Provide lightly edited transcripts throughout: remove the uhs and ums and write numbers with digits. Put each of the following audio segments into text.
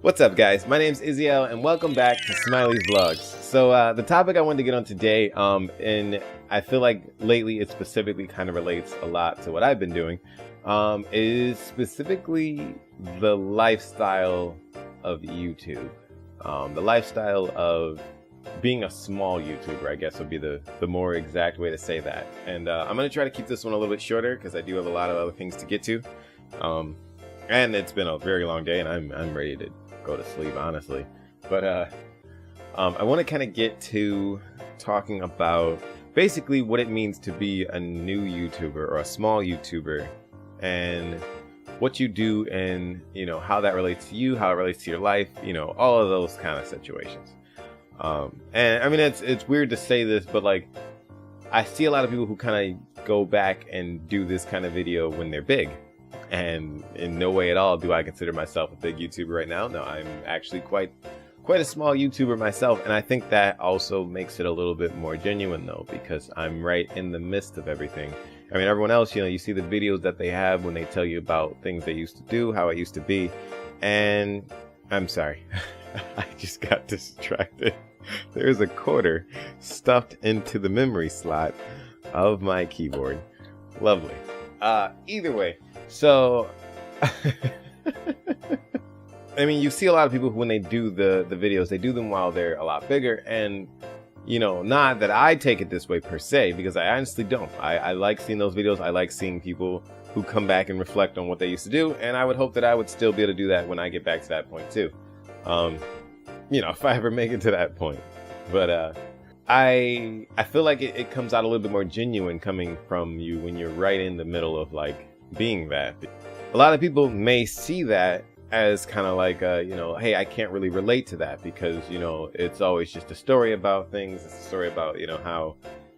What's up, guys? My name's Izziel, and welcome back to SMILEYZ VLOGZ. So the topic I wanted to get on today, and I feel like lately it specifically kind of relates a lot to what I've been doing, is specifically the lifestyle of YouTube. The lifestyle of being a small YouTuber, I guess would be the more exact way to say that. And I'm going to try to keep this one a little bit shorter because I do have a lot of other things to get to. And it's been a very long day, and I'm ready to go to sleep, honestly. But I want to kind of get to talking about basically what it means to be a new YouTuber or a small YouTuber, and what you do, and how that relates to you, how it relates to your life, all of those kind of situations. And I mean, it's weird to say this, but like, I see a lot of people who kind of go back and do this kind of video when they're big. And in no way at all do I consider myself a big YouTuber right now. No, I'm actually quite a small YouTuber myself, and I think that also makes it a little bit more genuine though, because I'm right in the midst of everything. I mean, everyone else, you see the videos that they have when they tell you about things they used to do, how it used to be, and I'm sorry, I just got distracted. There's a quarter stuffed into the memory slot of my keyboard. Lovely. Either way. So, I mean, you see a lot of people who, when they do the videos, they do them while they're a lot bigger. And, not that I take it this way per se, because I honestly don't. I like seeing those videos. I like seeing people who come back and reflect on what they used to do. And I would hope that I would still be able to do that when I get back to that point too. If I ever make it to that point. But I feel like it comes out a little bit more genuine coming from you when you're right in the middle of like being that. A lot of people may see that as kind of like hey, I can't really relate to that because it's always just a story about things. It's a story about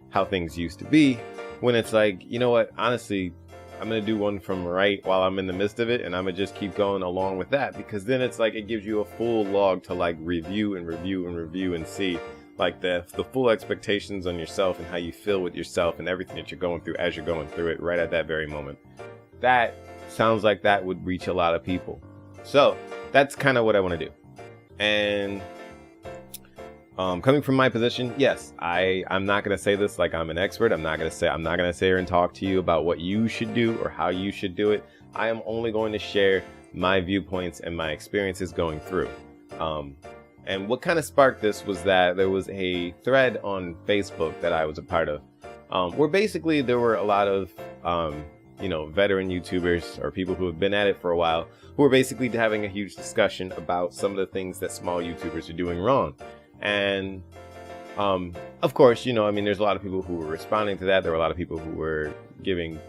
how things used to be, when it's like, what, honestly, I'm gonna do one from right while I'm in the midst of it, and I'm gonna just keep going along with that, because then it's like it gives you a full log to like review and see like the full expectations on yourself and how you feel with yourself and everything that you're going through as you're going through it right at that very moment. That sounds like that would reach a lot of people. So that's kind of what I want to do. And coming from my position, yes, I'm not going to say this like I'm an expert. I'm not going to sit here and talk to you about what you should do or how you should do it. I am only going to share my viewpoints and my experiences going through. And what kind of sparked this was that there was a thread on Facebook that I was a part of, where basically there were a lot of veteran YouTubers or people who have been at it for a while, who are basically having a huge discussion about some of the things that small YouTubers are doing wrong. And of course, there's a lot of people who were responding to that. There were a lot of people who were giving,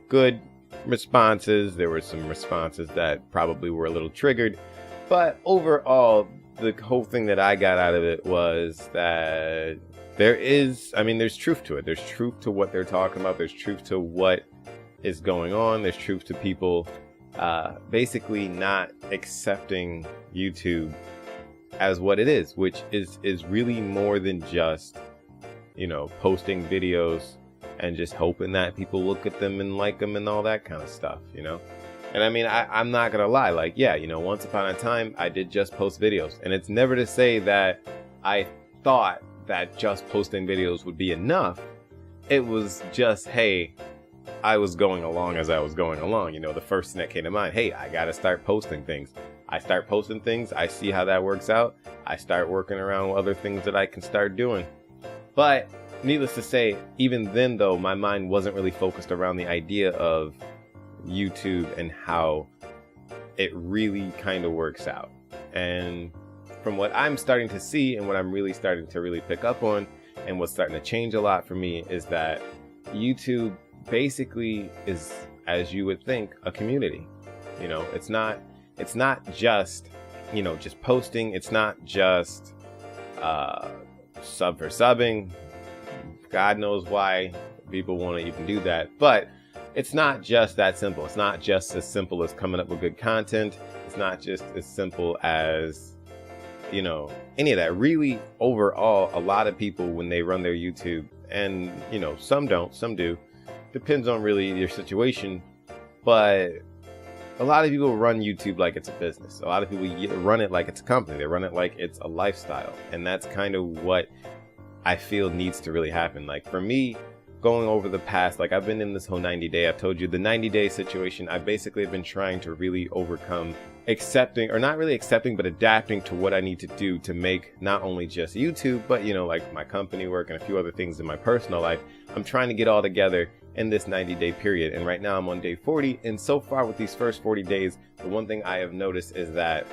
good responses. There were some responses that probably were a little triggered. But overall, the whole thing that I got out of it was that there's truth to it. There's truth to what they're talking about. There's truth to what is going on. There's truth to people basically not accepting YouTube as what it is, which is really more than just posting videos and just hoping that people look at them and like them and all that kind of stuff. And I mean, I'm not gonna lie, like, yeah, once upon a time I did just post videos, and it's never to say that I thought that just posting videos would be enough. It was just, hey, I was going along as I was going along. The first thing that came to mind, hey, I gotta start posting things. I start posting things, I see how that works out, I start working around with other things that I can start doing. But needless to say, even then though, my mind wasn't really focused around the idea of YouTube and how it really kind of works out. And from what I'm starting to see and what I'm really starting to pick up on, and what's starting to change a lot for me, is that YouTube basically is, as you would think, a community. It's not just just posting. It's not just sub for subbing. God knows why people want to even do that, but it's not just that simple. It's not just as simple as coming up with good content. It's not just as simple as any of that. Really, overall, a lot of people, when they run their YouTube, and some don't, some do, depends on really your situation, but a lot of people run YouTube like it's a business. A lot of people run it like it's a company. They run it like it's a lifestyle. And that's kind of what I feel needs to really happen. Like for me, going over the past, like I've been in this whole 90-day, I've told you the 90-day situation, I basically have been trying to really overcome accepting, or not really accepting, but adapting to what I need to do to make not only just YouTube, but, you know, like my company work and a few other things in my personal life. I'm trying to get all together in this 90-day period. And right now I'm on day 40. And so far with these first 40 days, the one thing I have noticed is that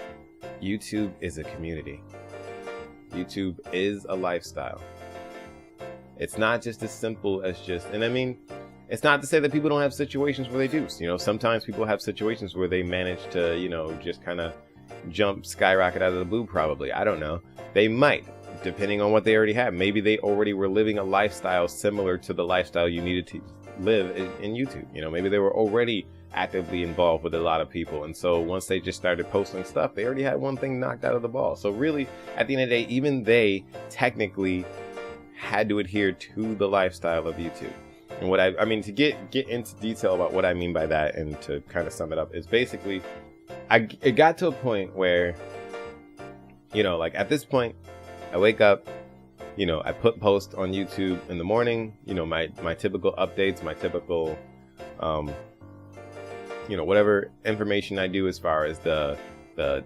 YouTube is a community. YouTube is a lifestyle. It's not just as simple as just, and I mean, it's not to say that people don't have situations where they do. You know, sometimes people have situations where they manage to, you know, just kind of skyrocket out of the blue, probably. I don't know. They might, depending on what they already have. Maybe they already were living a lifestyle similar to the lifestyle you needed to live in YouTube. You know, maybe they were already actively involved with a lot of people. And so once they just started posting stuff, they already had one thing knocked out of the ball. So really, at the end of the day, even they technically had to adhere to the lifestyle of YouTube. And what I mean, to get into detail about what I mean by that, and to kind of sum it up, is basically, it got to a point where, you know, like at this point, I wake up, you know, I put posts on YouTube in the morning, you know, my typical updates, my typical, you know, whatever information I do as far as the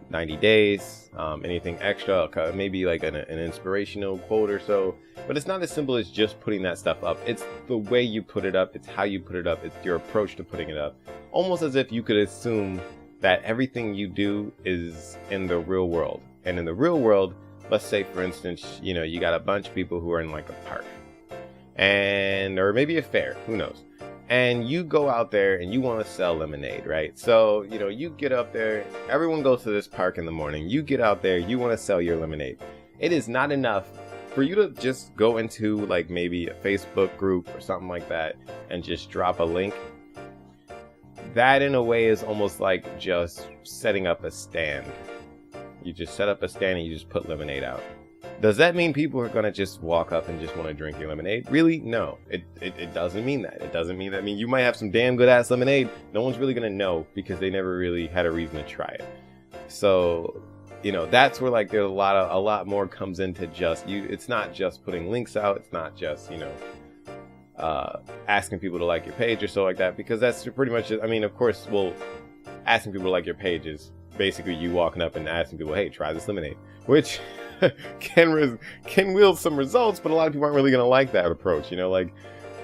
90 days, anything extra, maybe like an inspirational quote or so. But it's not as simple as just putting that stuff up. It's the way you put it up. It's how you put it up. It's your approach to putting it up. Almost as if you could assume that everything you do is in the real world. And in the real world, let's say, for instance, you know, you got a bunch of people who are in like a park, or maybe a fair, who knows? And you go out there and you want to sell lemonade, right? So, you know, you get up there, everyone goes to this park in the morning. You get out there, you want to sell your lemonade. It is not enough for you to just go into like maybe a Facebook group or something like that and just drop a link. That in a way is almost like just setting up a stand. You just set up a stand and you just put lemonade out. Does that mean people are going to just walk up and just want to drink your lemonade? Really? No, it doesn't mean that. It doesn't mean that. I mean, you might have some damn good ass lemonade. No one's really going to know because they never really had a reason to try it. So, you know, that's where like there's a lot more comes into just you. It's not just putting links out. It's not just, you know, asking people to like your page or so like that, because that's pretty much it. I mean, of course, well, asking people to like your page is basically you walking up and asking people, hey, try this lemonade, which can wield some results, but a lot of people aren't really going to like that approach. You know, like,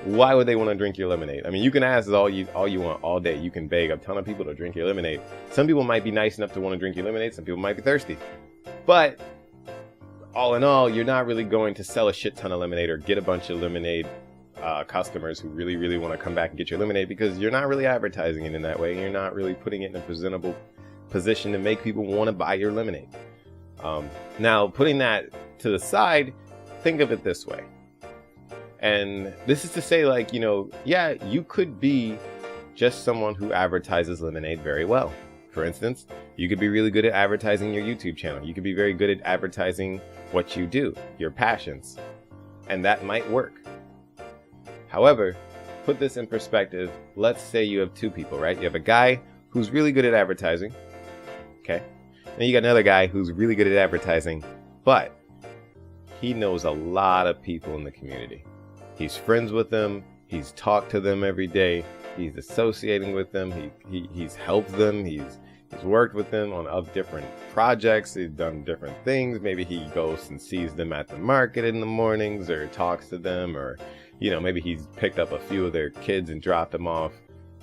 why would they want to drink your lemonade? I mean, you can ask all you want all day. You can beg a ton of people to drink your lemonade. Some people might be nice enough to want to drink your lemonade. Some people might be thirsty. But all in all, you're not really going to sell a shit ton of lemonade or get a bunch of lemonade customers who really, really want to come back and get your lemonade, because you're not really advertising it in that way. You're not really putting it in a presentable position to make people want to buy your lemonade. Now, putting that to the side, think of it this way. And this is to say, like, you know, yeah, you could be just someone who advertises lemonade very well. For instance, you could be really good at advertising your YouTube channel. You could be very good at advertising what you do, your passions, and that might work. However, put this in perspective. Let's say you have two people, right? You have a guy who's really good at advertising. Okay. And you got another guy who's really good at advertising, but he knows a lot of people in the community. He's friends with them. He's talked to them every day. He's associating with them. He's helped them. He's worked with them on different projects. He's done different things. Maybe he goes and sees them at the market in the mornings, or talks to them, or, you know, maybe he's picked up a few of their kids and dropped them off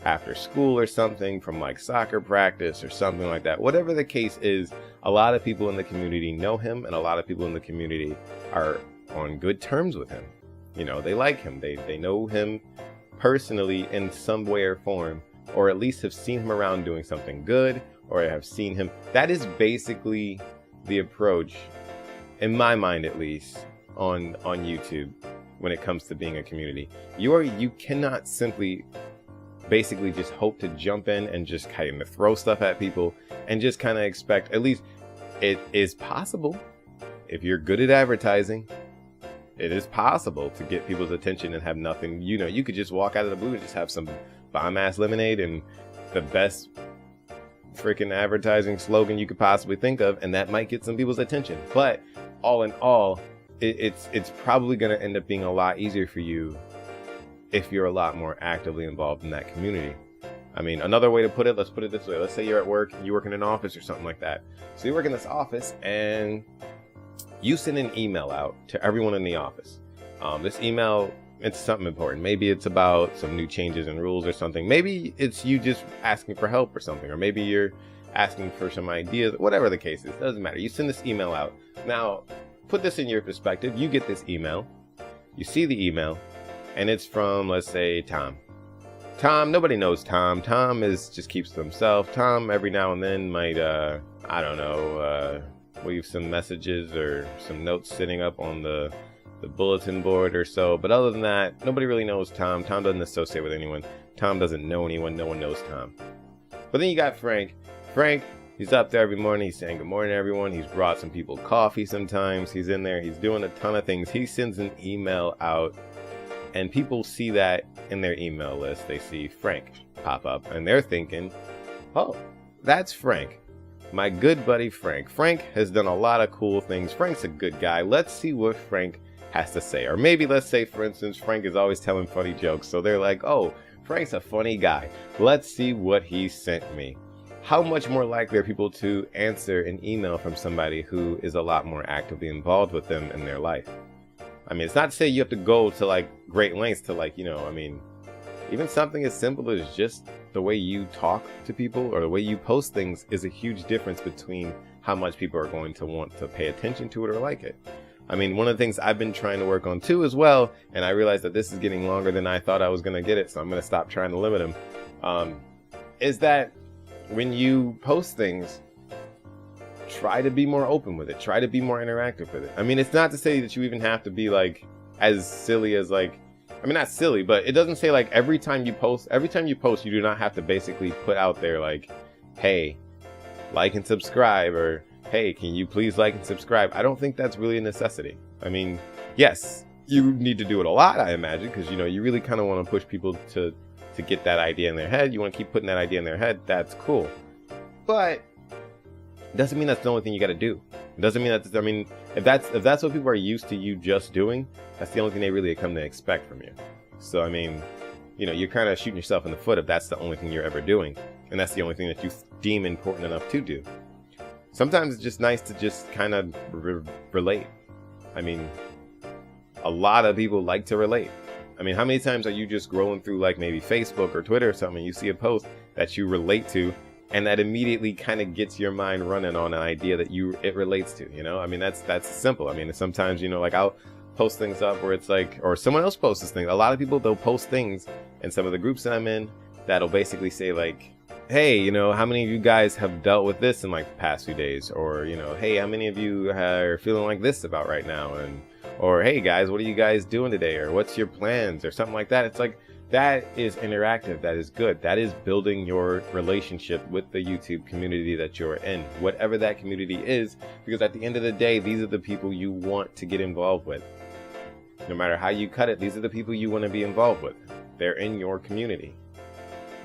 after school or something from like soccer practice or something like that. Whatever the case is, a lot of people in the community know him, and a lot of people in the community are on good terms with him. You know, they like him. They know him personally in some way or form, or at least have seen him around doing something good, or have seen him. That is basically the approach, in my mind at least, on YouTube when it comes to being a community. You cannot simply basically just hope to jump in and just kind of throw stuff at people and just kind of expect, at least it is possible. If you're good at advertising, it is possible to get people's attention and have nothing. You know, you could just walk out of the blue and just have some bomb ass lemonade, and the best freaking advertising slogan you could possibly think of, and that might get some people's attention. But all in all, it's probably going to end up being a lot easier for you if you're a lot more actively involved in that community. I mean, another way to put it, let's put it this way. Let's say you're at work, you work in an office or something like that. So you work in this office and you send an email out to everyone in the office. This email, it's something important. Maybe it's about some new changes and rules or something. Maybe it's you just asking for help or something, or maybe you're asking for some ideas, whatever the case is, doesn't matter. You send this email out. Now, put this in your perspective. You get this email, you see the email, and it's from, let's say, Tom. Tom, nobody knows Tom. Tom just keeps to himself. Tom every now and then might, I don't know, leave some messages or some notes sitting up on the bulletin board or so. But other than that, nobody really knows Tom. Tom doesn't associate with anyone. Tom doesn't know anyone. No one knows Tom. But then you got Frank. Frank, he's up there every morning. He's saying good morning to everyone. He's brought some people coffee sometimes. He's in there. He's doing a ton of things. He sends an email out, and people see that in their email list. They see Frank pop up, and they're thinking, oh, that's Frank. My good buddy Frank. Frank has done a lot of cool things. Frank's a good guy. Let's see what Frank has to say. Or maybe let's say, for instance, Frank is always telling funny jokes. So they're like, oh, Frank's a funny guy. Let's see what he sent me. How much more likely are people to answer an email from somebody who is a lot more actively involved with them in their life? I mean, it's not to say you have to go to like great lengths to like, you know, I mean, even something as simple as just the way you talk to people or the way you post things is a huge difference between how much people are going to want to pay attention to it or like it. I mean, one of the things I've been trying to work on too as well, and I realized that this is getting longer than I thought I was going to get it, so I'm going to stop trying to limit them, is that when you post things, try to be more open with it. Try to be more interactive with it. I mean, it's not to say that you even have to be like as silly as like, I mean, not silly, but it doesn't say like every time you post, you do not have to basically put out there like, hey, like and subscribe, or hey, can you please like and subscribe? I don't think that's really a necessity. I mean, yes, you need to do it a lot, I imagine, because, you know, you really kind of want to push people to get that idea in their head. You want to keep putting that idea in their head. That's cool. But it doesn't mean that's the only thing you got to do. It doesn't mean that, I mean, if that's what people are used to you just doing, that's the only thing they really come to expect from you. So, I mean, you know, you're kind of shooting yourself in the foot if that's the only thing you're ever doing. And that's the only thing that you deem important enough to do. Sometimes it's just nice to just kind of relate. I mean, a lot of people like to relate. I mean, how many times are you just scrolling through like maybe Facebook or Twitter or something, and you see a post that you relate to, and that immediately kind of gets your mind running on an idea that it relates to, you know? I mean, that's simple. I mean, sometimes, you know, like I'll post things up where it's like, or someone else posts this thing. A lot of people, they'll post things in some of the groups that I'm in that'll basically say like, hey, you know, how many of you guys have dealt with this in like the past few days? Or, you know, hey, how many of you are feeling like this about right now? Or, hey guys, what are you guys doing today? Or what's your plans? Or something like that. It's like, that is interactive. That is good. That is building your relationship with the YouTube community that you're in, whatever that community is, because at the end of the day, these are the people you want to get involved with. No matter how you cut it, these are the people you want to be involved with. They're in your community.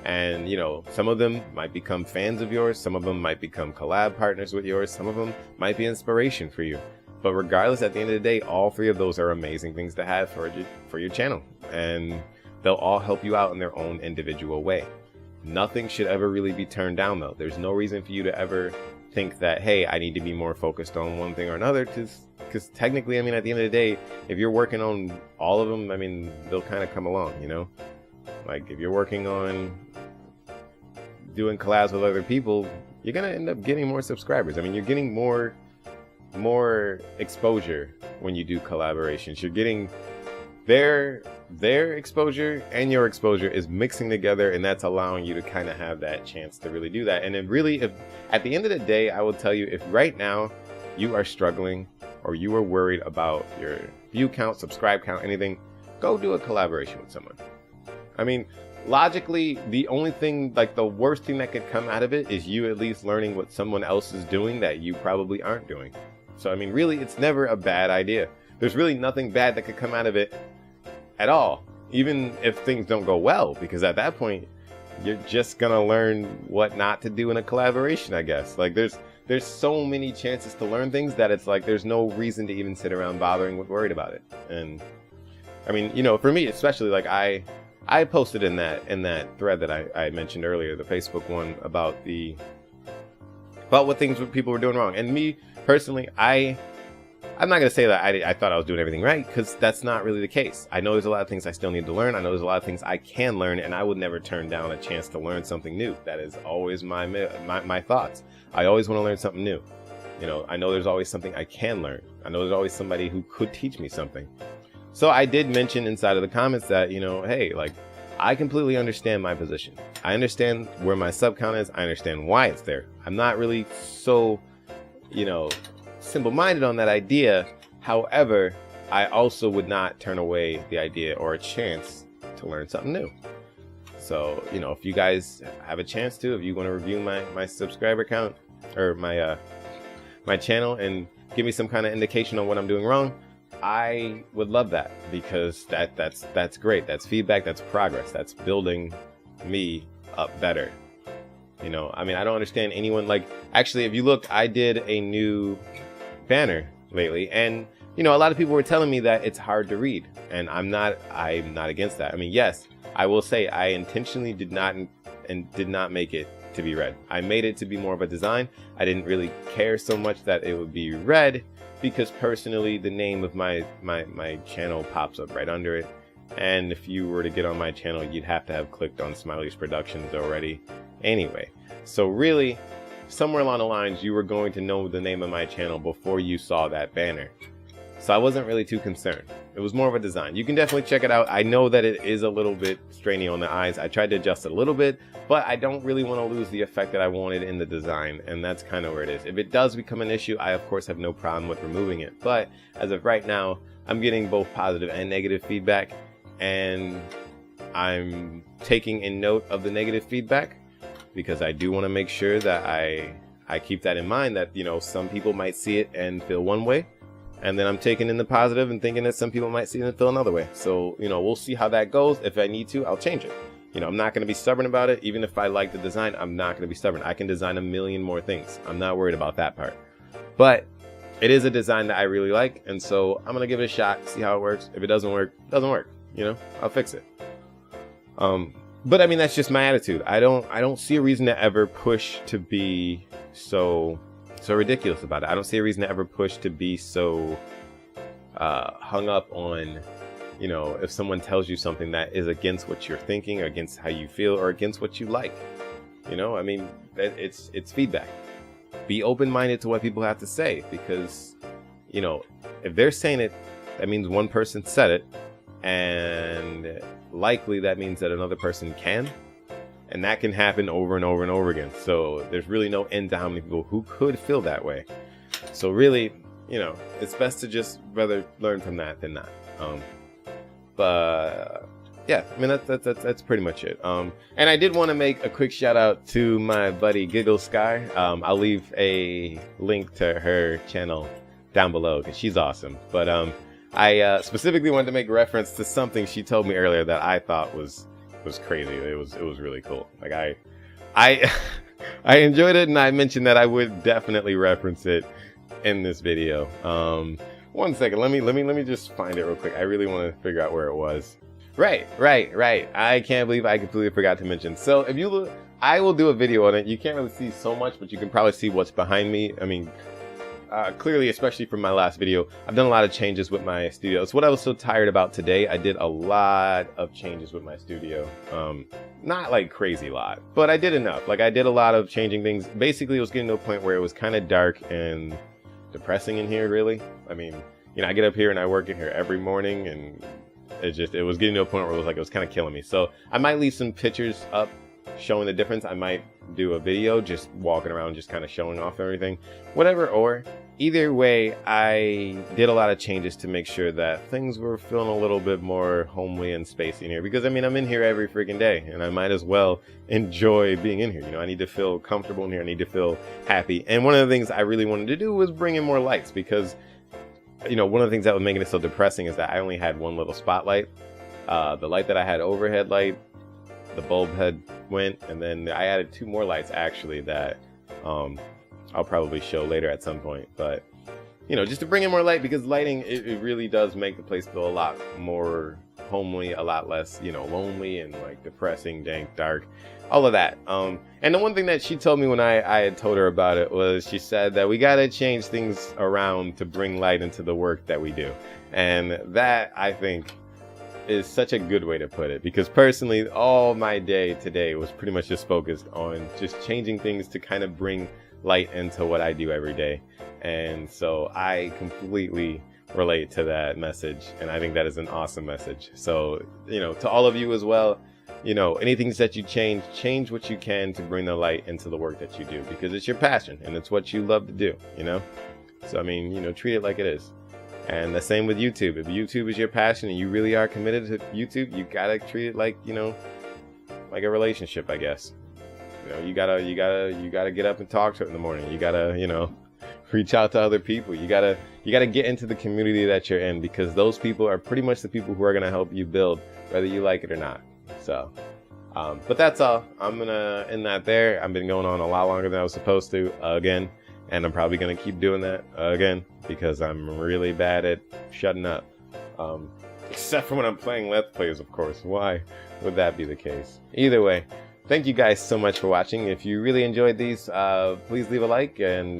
And, you know, some of them might become fans of yours. Some of them might become collab partners with yours. Some of them might be inspiration for you. But regardless, at the end of the day, all three of those are amazing things to have for your channel. And they'll all help you out in their own individual way. Nothing should ever really be turned down, though. There's no reason for you to ever think that, hey, I need to be more focused on one thing or another. Because technically, I mean, at the end of the day, if you're working on all of them, I mean, they'll kind of come along, you know? Like, if you're working on doing collabs with other people, you're going to end up getting more subscribers. I mean, you're getting more exposure when you do collaborations. You're getting their exposure and your exposure is mixing together, and that's allowing you to kind of have that chance to really do that. And it really, if at the end of the day, I will tell you, if right now you are struggling or you are worried about your view count, subscribe count, anything, go do a collaboration with someone. I mean, logically, the only thing, like the worst thing that could come out of it is you at least learning what someone else is doing that you probably aren't doing. So, I mean, really, it's never a bad idea. There's really nothing bad that could come out of it at all, even if things don't go well, because at that point, you're just gonna learn what not to do in a collaboration, I guess. Like there's so many chances to learn things that it's like there's no reason to even sit around bothering with worried about it. And I mean, you know, for me especially, like I posted in that thread that I mentioned earlier, the Facebook one, about what things people were doing wrong. And me personally, I'm not going to say that I thought I was doing everything right, because that's not really the case. I know there's a lot of things I still need to learn. I know there's a lot of things I can learn, and I would never turn down a chance to learn something new. That is always my thoughts. I always want to learn something new. You know, I know there's always something I can learn. I know there's always somebody who could teach me something. So I did mention inside of the comments that, you know, hey, like, I completely understand my position. I understand where my sub count is. I understand why it's there. I'm not really so, you know, simple-minded on that idea. However, I also would not turn away the idea or a chance to learn something new. So, you know, if you guys have a chance to, if you want to review my subscriber count or my channel and give me some kind of indication on what I'm doing wrong, I would love that, because that's great. That's feedback. That's progress. That's building me up better. You know, I mean, I don't understand anyone, like, actually, if you look, I did a new banner lately, and you know, a lot of people were telling me that it's hard to read, and I'm not against that. I mean, yes, I will say I intentionally did not make it to be read. I made it to be more of a design. I didn't really care so much that it would be read, because personally the name of my channel pops up right under it, and if you were to get on my channel, you'd have to have clicked on SMILEYZ Productions already anyway. So really, somewhere along the lines, you were going to know the name of my channel before you saw that banner. So I wasn't really too concerned. It was more of a design. You can definitely check it out. I know that it is a little bit strainy on the eyes. I tried to adjust it a little bit, but I don't really want to lose the effect that I wanted in the design, and that's kind of where it is. If it does become an issue, I of course have no problem with removing it. But as of right now, I'm getting both positive and negative feedback, and I'm taking in note of the negative feedback, because I do want to make sure that I keep that in mind, that, you know, some people might see it and feel one way, and then I'm taking in the positive and thinking that some people might see it and feel another way. So, you know, we'll see how that goes. If I need to, I'll change it. You know, I'm not going to be stubborn about it. Even if I like the design, I'm not going to be stubborn. I can design a million more things. I'm not worried about that part. But it is a design that I really like, and so I'm going to give it a shot, see how it works. If it doesn't work, it doesn't work. You know, I'll fix it. But I mean, that's just my attitude. I don't see a reason to ever push to be so ridiculous about it. I don't see a reason to ever push to be so hung up on, you know, if someone tells you something that is against what you're thinking, or against how you feel, or against what you like. You know, I mean, it's feedback. Be open-minded to what people have to say, because, you know, if they're saying it, that means one person said it, and likely that means that another person can, and that can happen over and over and over again. So there's really no end to how many people who could feel that way. So really, you know, it's best to just rather learn from that than not. But yeah, I mean, that's pretty much it. And I did want to make a quick shout out to my buddy Giggle Sky. I'll leave a link to her channel down below, because she's awesome. But I specifically wanted to make reference to something she told me earlier that I thought was crazy. It was really cool. Like I enjoyed it, and I mentioned that I would definitely reference it in this video. 1 second, let me just find it real quick. I really want to figure out where it was. Right. I can't believe I completely forgot to mention. So if you look, I will do a video on it. You can't really see so much, but you can probably see what's behind me. I mean, clearly, especially from my last video, I've done a lot of changes with my studio. It's what I was so tired about today. I did a lot of changes with my studio. Not like crazy lot, but I did enough. Like, I did a lot of changing things. Basically, it was getting to a point where it was kind of dark and depressing in here, really. I mean, you know, I get up here and I work in here every morning, and it was getting to a point where it was kind of killing me. So I might leave some pictures up showing the difference. I might do a video just walking around, just kind of showing off everything, whatever. Or either way, I did a lot of changes to make sure that things were feeling a little bit more homely and spacey in here, because I mean, I'm in here every freaking day, and I might as well enjoy being in here. You know, I need to feel comfortable in here. I need to feel happy. And one of the things I really wanted to do was bring in more lights, because, you know, one of the things that was making it so depressing is that I only had one little spotlight. The light that I had, overhead light, the bulb head went, and then I added 2 more lights actually that I'll probably show later at some point. But you know, just to bring in more light, because lighting, it really does make the place feel a lot more homely, a lot less, you know, lonely and like depressing, dank, dark, all of that. And the one thing that she told me when I had told her about it was, she said that we gotta change things around to bring light into the work that we do. And that, I think, is such a good way to put it, because personally, all my day today was pretty much just focused on just changing things to kind of bring light into what I do every day. And so I completely relate to that message, and I think that is an awesome message. So, you know, to all of you as well, you know, anything that you change what you can to bring the light into the work that you do, because it's your passion and it's what you love to do, you know? So, I mean, you know, treat it like it is. And the same with YouTube. If YouTube is your passion and you really are committed to YouTube, you gotta treat it like, you know, like a relationship, I guess. You know, you gotta get up and talk to it in the morning. You gotta, you know, reach out to other people. You gotta get into the community that you're in, because those people are pretty much the people who are gonna help you build, whether you like it or not. So, but that's all. I'm gonna end that there. I've been going on a lot longer than I was supposed to, again, and I'm probably gonna keep doing that again, because I'm really bad at shutting up. Except for when I'm playing Let's Plays, of course. Why would that be the case? Either way, thank you guys so much for watching. If you really enjoyed these, please leave a like and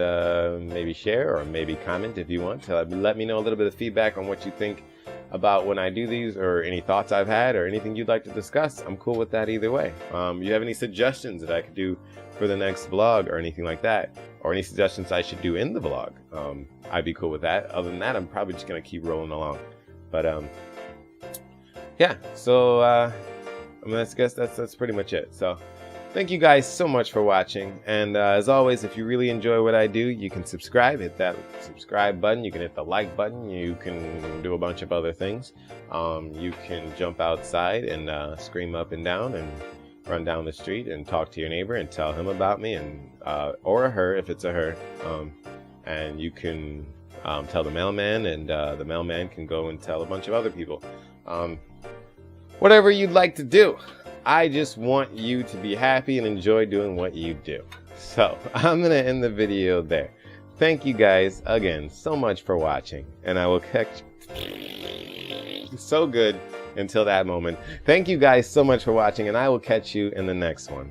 maybe share, or maybe comment if you want to let me know a little bit of feedback on what you think about when I do these, or any thoughts I've had, or anything you'd like to discuss. I'm cool with that either way. You have any suggestions that I could do for the next vlog or anything like that, or any suggestions I should do in the vlog, I'd be cool with that. Other than that, I'm probably just gonna keep rolling along. But yeah, so I guess that's pretty much it. So thank you guys so much for watching, and as always, if you really enjoy what I do, you can subscribe. Hit that subscribe button. You can hit the like button. You can do a bunch of other things. You can jump outside and scream up and down, and run down the street and talk to your neighbor and tell him about me, and or her if it's a her. And you can tell the mailman, and the mailman can go and tell a bunch of other people. Whatever you'd like to do. I just want you to be happy and enjoy doing what you do. So I'm gonna end the video there. Thank you guys again so much for watching, and I will catch so good until that moment. Thank you guys so much for watching, and I will catch you in the next one.